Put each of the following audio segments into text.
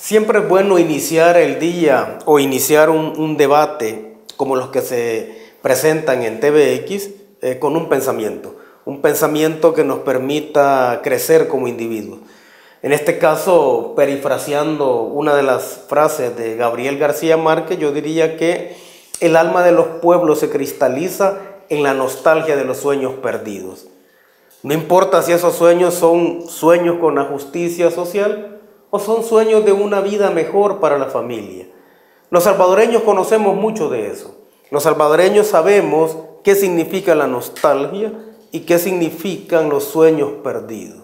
Siempre es bueno iniciar el día o iniciar un debate como los que se presentan en TVX con un pensamiento que nos permita crecer como individuos. En este caso, perifraseando una de las frases de Gabriel García Márquez, yo diría que el alma de los pueblos se cristaliza en la nostalgia de los sueños perdidos. No importa si esos sueños son sueños con la justicia social o son sueños de una vida mejor para la familia. Los salvadoreños conocemos mucho de eso. Los salvadoreños sabemos qué significa la nostalgia y qué significan los sueños perdidos.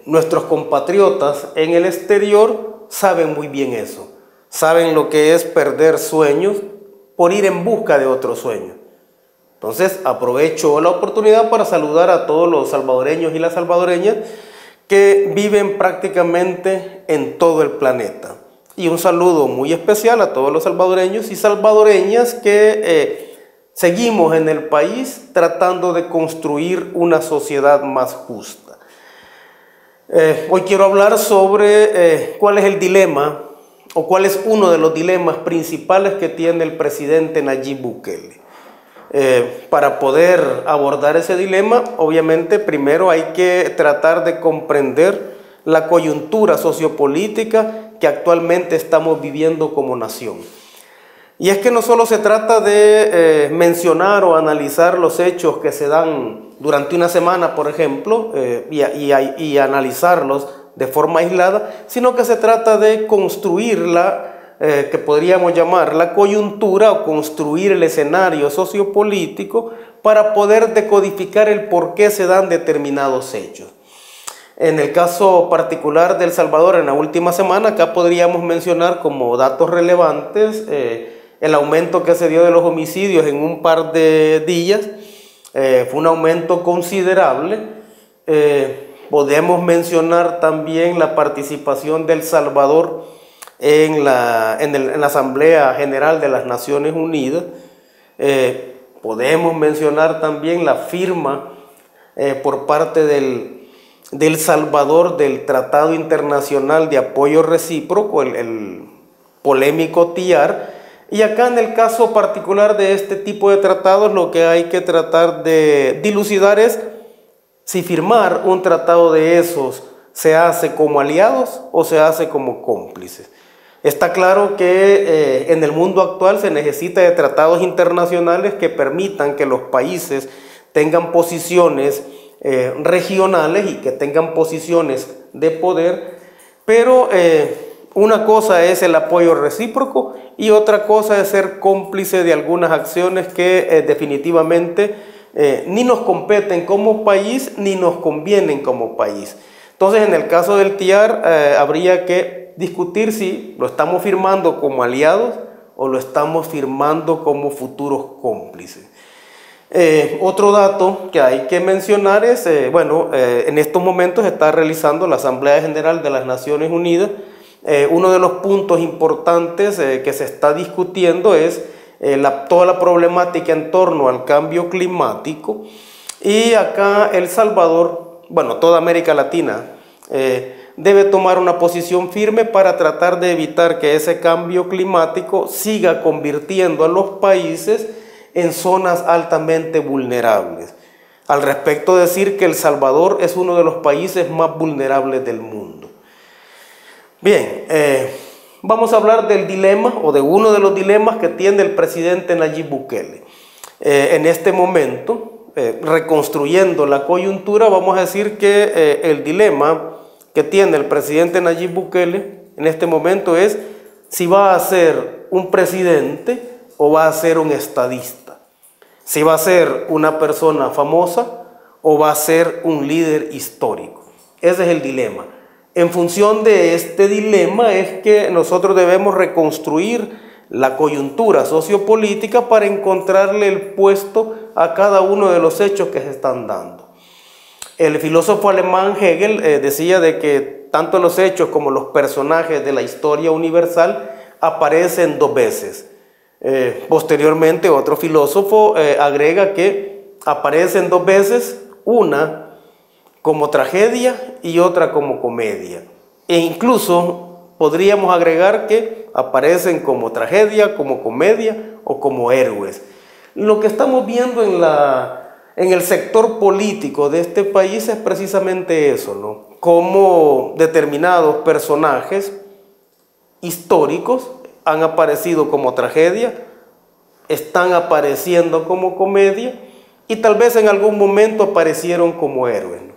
Nuestros compatriotas en el exterior saben muy bien eso. Saben lo que es perder sueños por ir en busca de otros sueños. Entonces aprovecho la oportunidad para saludar a todos los salvadoreños y las salvadoreñas que viven prácticamente en todo el planeta. Y un saludo muy especial a todos los salvadoreños y salvadoreñas que seguimos en el país tratando de construir una sociedad más justa. Hoy quiero hablar sobre cuál es el dilema o cuál es uno de los dilemas principales que tiene el presidente Nayib Bukele. Para poder abordar ese dilema, obviamente primero hay que tratar de comprender la coyuntura sociopolítica que actualmente estamos viviendo como nación. Y es que no solo se trata de mencionar o analizar los hechos que se dan durante una semana, por ejemplo, y analizarlos de forma aislada, sino que se trata de construir que podríamos llamar la coyuntura o construir el escenario sociopolítico para poder decodificar el por qué se dan determinados hechos. En el caso particular de El Salvador, en la última semana, acá podríamos mencionar como datos relevantes el aumento que se dio de los homicidios en un par de días. Fue un aumento considerable. Podemos mencionar también la participación de El Salvador en la Asamblea General de las Naciones Unidas. Podemos mencionar también la firma por parte del Salvador del Tratado Internacional de Apoyo Recíproco, el polémico TIAR. Y acá en el caso particular de este tipo de tratados, lo que hay que tratar de dilucidar es si firmar un tratado de esos se hace como aliados o se hace como cómplices. Está claro que en el mundo actual se necesita de tratados internacionales que permitan que los países tengan posiciones regionales y que tengan posiciones de poder, pero una cosa es el apoyo recíproco y otra cosa es ser cómplice de algunas acciones que definitivamente ni nos competen como país ni nos convienen como país. Entonces, en el caso del TIAR habría que discutir si lo estamos firmando como aliados o lo estamos firmando como futuros cómplices. Otro dato que hay que mencionar es, en estos momentos se está realizando la Asamblea General de las Naciones Unidas. Uno de los puntos importantes que se está discutiendo es toda la problemática en torno al cambio climático. Y acá El Salvador, toda América Latina, debe tomar una posición firme para tratar de evitar que ese cambio climático siga convirtiendo a los países en zonas altamente vulnerables. Al respecto, decir que El Salvador es uno de los países más vulnerables del mundo. Bien, vamos a hablar del dilema o de uno de los dilemas que tiene el presidente Nayib Bukele. En este momento, reconstruyendo la coyuntura, vamos a decir que el dilema que tiene el presidente Nayib Bukele en este momento es si va a ser un presidente o va a ser un estadista, si va a ser una persona famosa o va a ser un líder histórico. Ese es el dilema. En función de este dilema es que nosotros debemos reconstruir la coyuntura sociopolítica para encontrarle el puesto a cada uno de los hechos que se están dando. El filósofo alemán Hegel decía de que tanto los hechos como los personajes de la historia universal aparecen dos veces. Posteriormente, otro filósofo agrega que aparecen dos veces, una como tragedia y otra como comedia. E incluso podríamos agregar que aparecen como tragedia, como comedia o como héroes. Lo que estamos viendo en el sector político de este país es precisamente eso, ¿no? Cómo determinados personajes históricos han aparecido como tragedia, están apareciendo como comedia y tal vez en algún momento aparecieron como héroes, ¿no?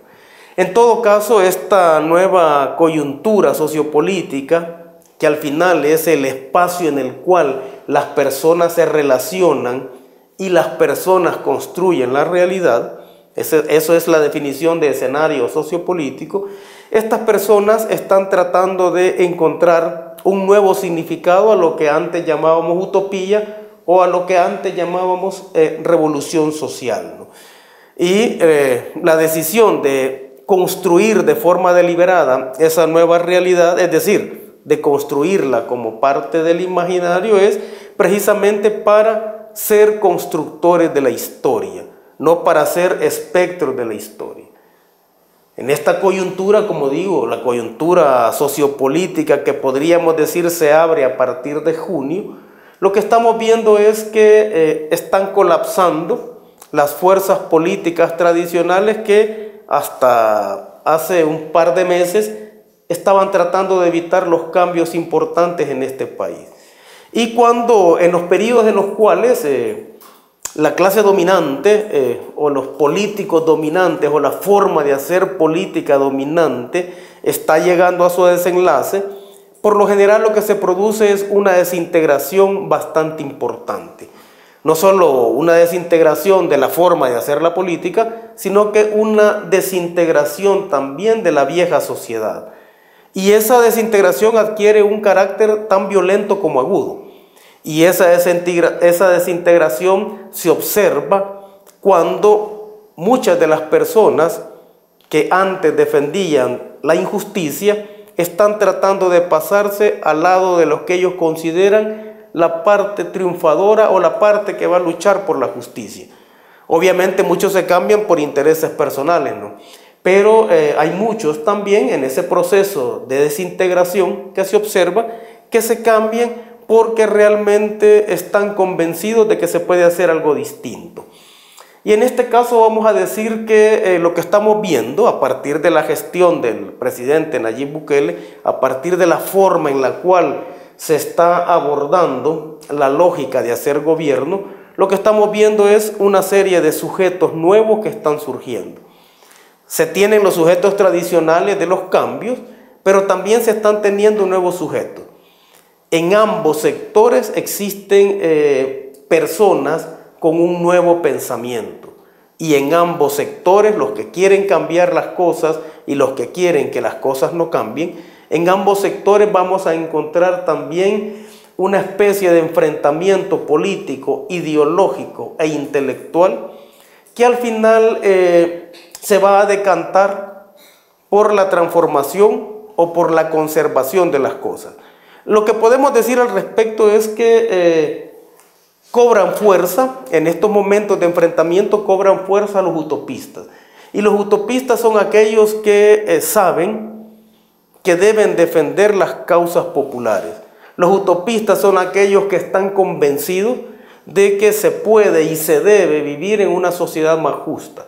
En todo caso, esta nueva coyuntura sociopolítica, que al final es el espacio en el cual las personas se relacionan y las personas construyen la realidad, eso es la definición de escenario sociopolítico, estas personas están tratando de encontrar un nuevo significado a lo que antes llamábamos utopía o a lo que antes llamábamos revolución social, ¿no? Y la decisión de construir de forma deliberada esa nueva realidad, es decir, de construirla como parte del imaginario, es precisamente para ser constructores de la historia, no para ser espectros de la historia. En esta coyuntura, como digo, la coyuntura sociopolítica que podríamos decir se abre a partir de junio, lo que estamos viendo es que están colapsando las fuerzas políticas tradicionales que hasta hace un par de meses estaban tratando de evitar los cambios importantes en este país. Y cuando en los periodos en los cuales la clase dominante o los políticos dominantes o la forma de hacer política dominante está llegando a su desenlace, por lo general lo que se produce es una desintegración bastante importante. No solo una desintegración de la forma de hacer la política, sino que una desintegración también de la vieja sociedad. Y esa desintegración adquiere un carácter tan violento como agudo. Y esa desintegración se observa cuando muchas de las personas que antes defendían la injusticia están tratando de pasarse al lado de los que ellos consideran la parte triunfadora o la parte que va a luchar por la justicia. Obviamente muchos se cambian por intereses personales, ¿no? Pero hay muchos también en ese proceso de desintegración que se observa que se cambian porque realmente están convencidos de que se puede hacer algo distinto. Y en este caso vamos a decir que lo que estamos viendo a partir de la gestión del presidente Nayib Bukele, a partir de la forma en la cual se está abordando la lógica de hacer gobierno, lo que estamos viendo es una serie de sujetos nuevos que están surgiendo. Se tienen los sujetos tradicionales de los cambios, pero también se están teniendo nuevos sujetos. En ambos sectores existen personas con un nuevo pensamiento. Y en ambos sectores, los que quieren cambiar las cosas y los que quieren que las cosas no cambien, en ambos sectores vamos a encontrar también una especie de enfrentamiento político, ideológico e intelectual que al final se va a decantar por la transformación o por la conservación de las cosas. Lo que podemos decir al respecto es que cobran fuerza, en estos momentos de enfrentamiento cobran fuerza los utopistas. Y los utopistas son aquellos que saben que deben defender las causas populares. Los utopistas son aquellos que están convencidos de que se puede y se debe vivir en una sociedad más justa.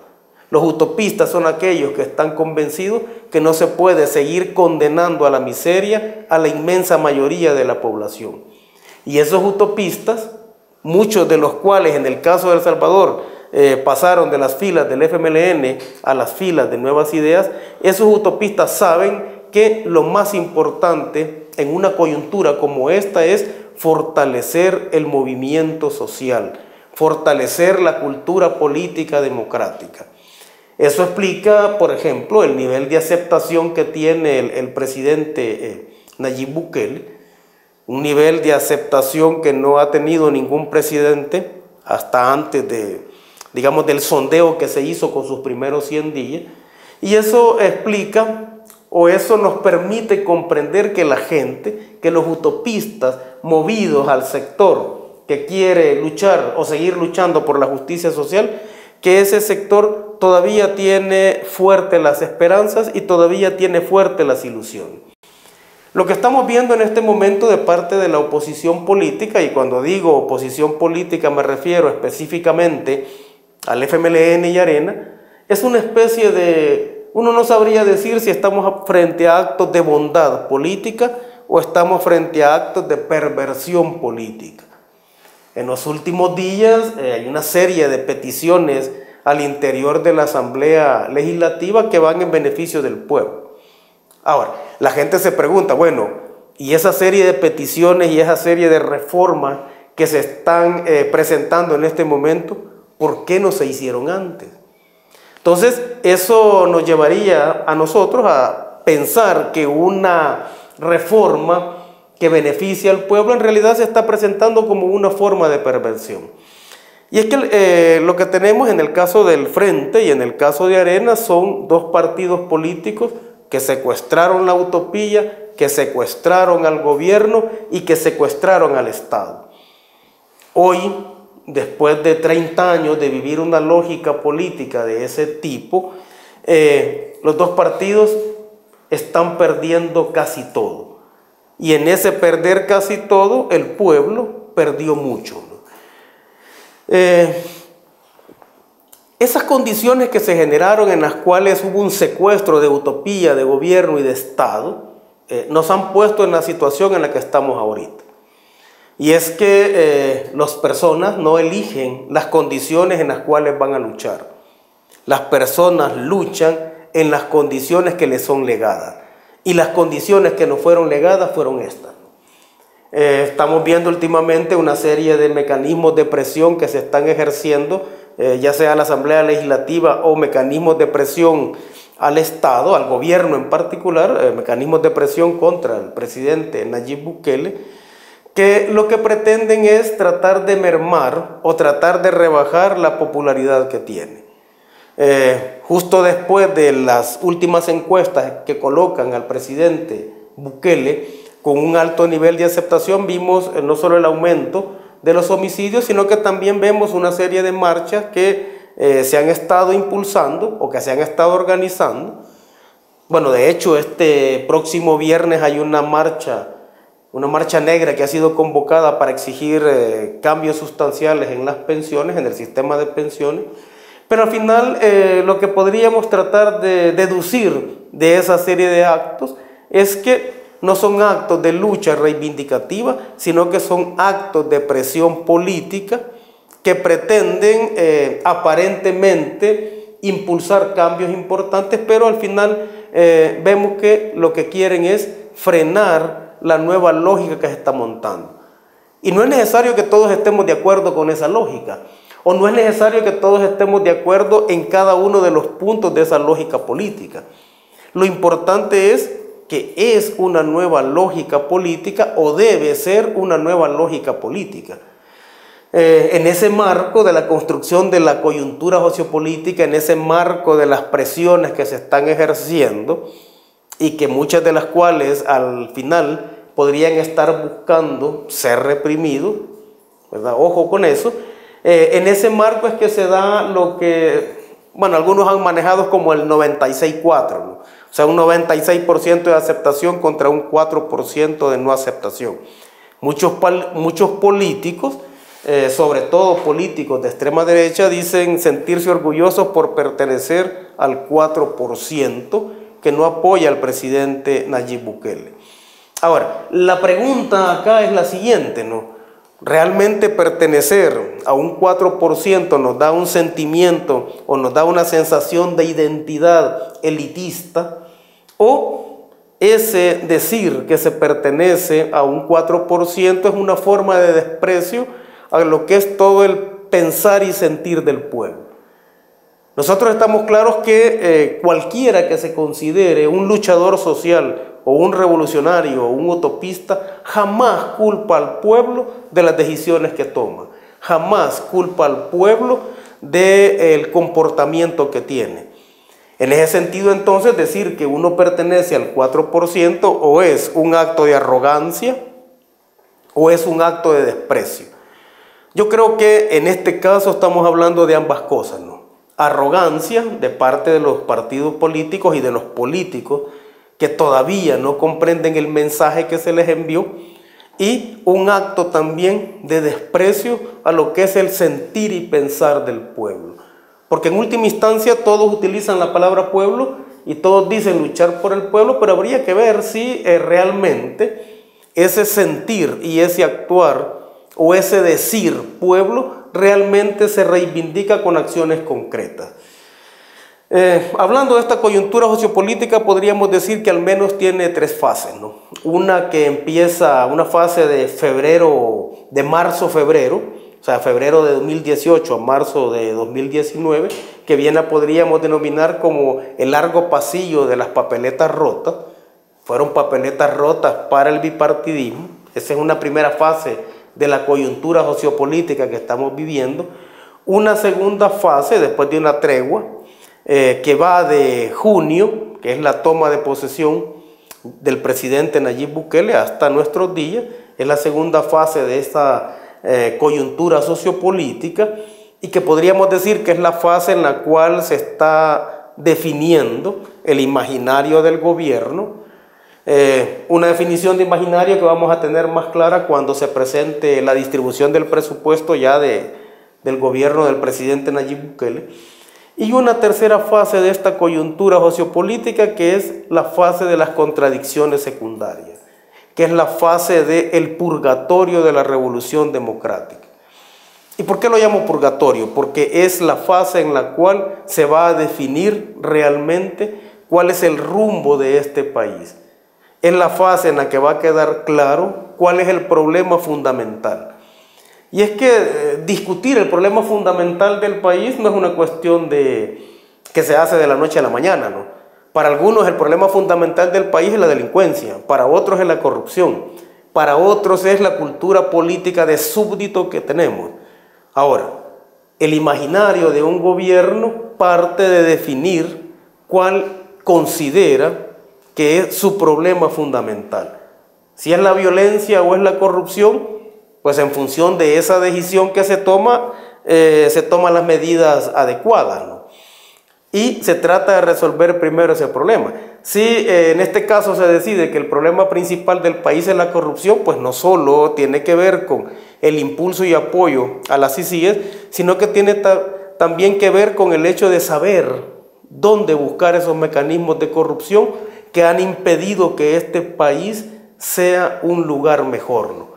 Los utopistas son aquellos que están convencidos que no se puede seguir condenando a la miseria a la inmensa mayoría de la población. Y esos utopistas, muchos de los cuales en el caso de El Salvador pasaron de las filas del FMLN a las filas de Nuevas Ideas, esos utopistas saben que lo más importante en una coyuntura como esta es fortalecer el movimiento social, fortalecer la cultura política democrática. Eso explica, por ejemplo, el nivel de aceptación que tiene el presidente Nayib Bukele, un nivel de aceptación que no ha tenido ningún presidente hasta antes del sondeo que se hizo con sus primeros 100 días. Y eso explica, o eso nos permite comprender que la gente, que los utopistas movidos al sector que quiere luchar o seguir luchando por la justicia social, que ese sector todavía tiene fuertes las esperanzas y todavía tiene fuertes las ilusiones. Lo que estamos viendo en este momento de parte de la oposición política, y cuando digo oposición política me refiero específicamente al FMLN y Arena, es una especie de, uno no sabría decir si estamos frente a actos de bondad política o estamos frente a actos de perversión política. En los últimos días hay una serie de peticiones al interior de la Asamblea Legislativa que van en beneficio del pueblo. Ahora, la gente se pregunta, bueno, ¿y esa serie de peticiones y esa serie de reformas que se están presentando en este momento, por qué no se hicieron antes? Entonces, eso nos llevaría a nosotros a pensar que una reforma que beneficia al pueblo en realidad se está presentando como una forma de perversión. Y es que lo que tenemos en el caso del Frente y en el caso de Arena son dos partidos políticos que secuestraron la utopía, que secuestraron al gobierno y que secuestraron al Estado. Hoy, después de 30 años de vivir una lógica política de ese tipo, los dos partidos están perdiendo casi todo. Y en ese perder casi todo, el pueblo perdió mucho, ¿no? Esas condiciones que se generaron en las cuales hubo un secuestro de utopía, de gobierno y de Estado, nos han puesto en la situación en la que estamos ahorita. Y es que las personas no eligen las condiciones en las cuales van a luchar. Las personas luchan en las condiciones que les son legadas. Y las condiciones que nos fueron legadas fueron estas. Estamos viendo últimamente una serie de mecanismos de presión que se están ejerciendo, ya sea la Asamblea Legislativa o mecanismos de presión al Estado, al gobierno en particular, mecanismos de presión contra el presidente Nayib Bukele, que lo que pretenden es tratar de mermar o tratar de rebajar la popularidad que tiene. Justo después de las últimas encuestas que colocan al presidente Bukele con un alto nivel de aceptación, vimos no solo el aumento de los homicidios, sino que también vemos una serie de marchas que se han estado impulsando o que se han estado organizando. Bueno, de hecho, este próximo viernes hay una marcha negra que ha sido convocada para exigir cambios sustanciales en las pensiones, en el sistema de pensiones. Pero al final lo que podríamos tratar de deducir de esa serie de actos es que no son actos de lucha reivindicativa, sino que son actos de presión política que pretenden aparentemente impulsar cambios importantes, pero al final vemos que lo que quieren es frenar la nueva lógica que se está montando. Y no es necesario que todos estemos de acuerdo con esa lógica, o no es necesario que todos estemos de acuerdo en cada uno de los puntos de esa lógica política. Lo importante es que es una nueva lógica política o debe ser una nueva lógica política. En ese marco de la construcción de la coyuntura sociopolítica, en ese marco de las presiones que se están ejerciendo y que muchas de las cuales al final podrían estar buscando ser reprimidos, ¿verdad? Ojo con eso. En ese marco es que se da lo que, bueno, algunos han manejado como el 96-4, ¿no? O sea, un 96% de aceptación contra un 4% de no aceptación. Muchos políticos, sobre todo políticos de extrema derecha, dicen sentirse orgullosos por pertenecer al 4% que no apoya al presidente Nayib Bukele. Ahora, la pregunta acá es la siguiente, ¿no? ¿Realmente pertenecer a un 4% nos da un sentimiento o nos da una sensación de identidad elitista? ¿O ese decir que se pertenece a un 4% es una forma de desprecio a lo que es todo el pensar y sentir del pueblo? Nosotros estamos claros que cualquiera que se considere un luchador social o un revolucionario o un utopista jamás culpa al pueblo de las decisiones que toma, jamás culpa al pueblo del comportamiento que tiene. En ese sentido, entonces, decir que uno pertenece al 4% o es un acto de arrogancia o es un acto de desprecio. Yo creo que en este caso estamos hablando de ambas cosas, ¿no? Arrogancia de parte de los partidos políticos y de los políticos que todavía no comprenden el mensaje que se les envió, y un acto también de desprecio a lo que es el sentir y pensar del pueblo. Porque en última instancia todos utilizan la palabra pueblo y todos dicen luchar por el pueblo, pero habría que ver si realmente ese sentir y ese actuar o ese decir pueblo realmente se reivindica con acciones concretas. Hablando de esta coyuntura sociopolítica, podríamos decir que al menos tiene tres fases, ¿no? Una que empieza, una fase de marzo-febrero, o sea, febrero de 2018 a marzo de 2019, que bien podríamos denominar como el largo pasillo de las papeletas rotas. Fueron papeletas rotas para el bipartidismo. Esa es una primera fase de la coyuntura sociopolítica que estamos viviendo. Una segunda fase, después de una tregua, que va de junio, que es la toma de posesión del presidente Nayib Bukele, hasta nuestros días. Es la segunda fase de esta coyuntura sociopolítica, y que podríamos decir que es la fase en la cual se está definiendo el imaginario del gobierno. Una definición de imaginario que vamos a tener más clara cuando se presente la distribución del presupuesto ya del gobierno del presidente Nayib Bukele. Y una tercera fase de esta coyuntura sociopolítica, que es la fase de las contradicciones secundarias, que es la fase del purgatorio de la revolución democrática. ¿Y por qué lo llamo purgatorio? Porque es la fase en la cual se va a definir realmente cuál es el rumbo de este país. Es la fase en la que va a quedar claro cuál es el problema fundamental. Y es que discutir el problema fundamental del país no es una cuestión que se hace de la noche a la mañana, ¿no? Para algunos el problema fundamental del país es la delincuencia, para otros es la corrupción, para otros es la cultura política de súbdito que tenemos. Ahora, el imaginario de un gobierno parte de definir cuál considera que es su problema fundamental. Si es la violencia o es la corrupción, pues en función de esa decisión que se toman las medidas adecuadas, ¿no? Y se trata de resolver primero ese problema. Si en este caso se decide que el problema principal del país es la corrupción, pues no solo tiene que ver con el impulso y apoyo a las CICIES, sino que tiene también que ver con el hecho de saber dónde buscar esos mecanismos de corrupción que han impedido que este país sea un lugar mejor, ¿no?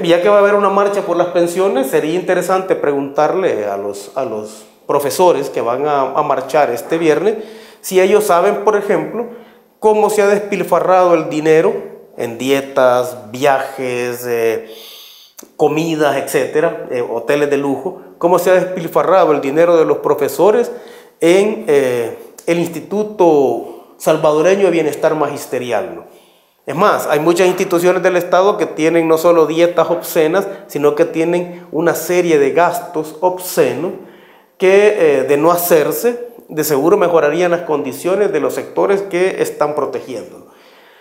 Ya que va a haber una marcha por las pensiones, sería interesante preguntarle a los profesores que van a marchar este viernes si ellos saben, por ejemplo, cómo se ha despilfarrado el dinero en dietas, viajes, comidas, etcétera, hoteles de lujo, cómo se ha despilfarrado el dinero de los profesores en el Instituto Salvadoreño de Bienestar Magisterial, ¿no? Es más, hay muchas instituciones del Estado que tienen no solo dietas obscenas, sino que tienen una serie de gastos obscenos que de no hacerse, de seguro mejorarían las condiciones de los sectores que están protegiendo.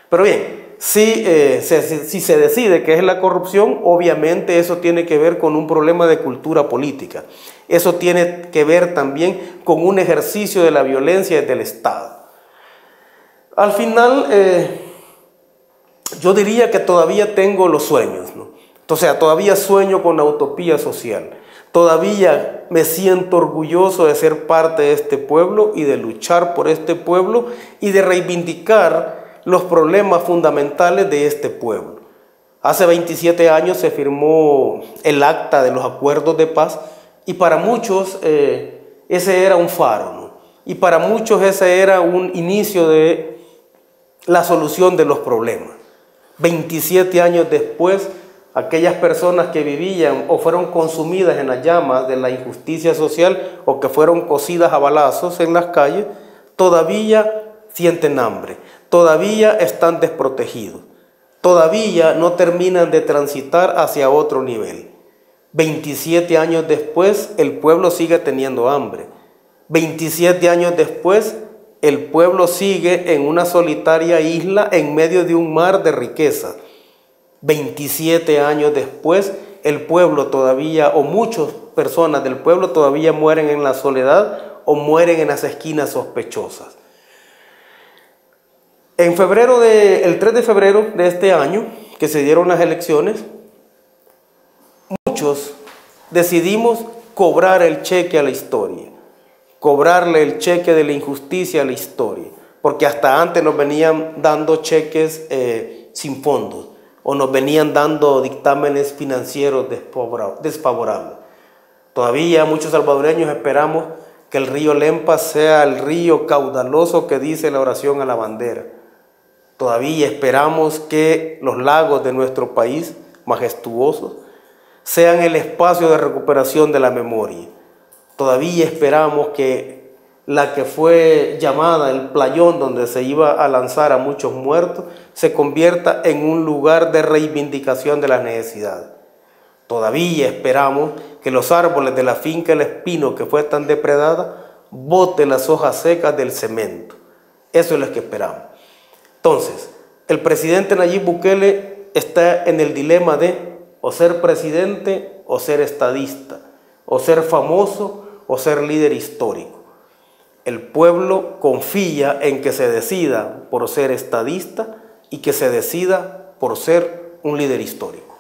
Pero bien, si se decide que es la corrupción, obviamente eso tiene que ver con un problema de cultura política. Eso tiene que ver también con un ejercicio de la violencia desde el Estado. Al final, yo diría que todavía tengo los sueños, ¿no? O sea, todavía sueño con la utopía social. Todavía me siento orgulloso de ser parte de este pueblo y de luchar por este pueblo y de reivindicar los problemas fundamentales de este pueblo. Hace 27 años se firmó el acta de los acuerdos de paz y para muchos ese era un faro, ¿no? Y para muchos ese era un inicio de la solución de los problemas. 27 años después, aquellas personas que vivían o fueron consumidas en las llamas de la injusticia social o que fueron cocidas a balazos en las calles, todavía sienten hambre, todavía están desprotegidos, todavía no terminan de transitar hacia otro nivel. 27 años después, el pueblo sigue teniendo hambre. 27 años después, el pueblo sigue en una solitaria isla en medio de un mar de riqueza. 27 años después, el pueblo todavía, o muchas personas del pueblo todavía mueren en la soledad o mueren en las esquinas sospechosas. El 3 de febrero de este año, que se dieron las elecciones, muchos decidimos cobrar el cheque a la historia, cobrarle el cheque de la injusticia a la historia, porque hasta antes nos venían dando cheques sin fondos, o nos venían dando dictámenes financieros desfavorables. Todavía muchos salvadoreños esperamos que el río Lempa sea el río caudaloso que dice la oración a la bandera. Todavía esperamos que los lagos de nuestro país, majestuosos, sean el espacio de recuperación de la memoria. Todavía esperamos que la que fue llamada el playón donde se iba a lanzar a muchos muertos se convierta en un lugar de reivindicación de las necesidades. Todavía esperamos que los árboles de la finca El Espino, que fue tan depredada, boten las hojas secas del cemento. Eso es lo que esperamos. Entonces, el presidente Nayib Bukele está en el dilema de o ser presidente o ser estadista, o ser famoso o ser líder histórico. El pueblo confía en que se decida por ser estadista y que se decida por ser un líder histórico.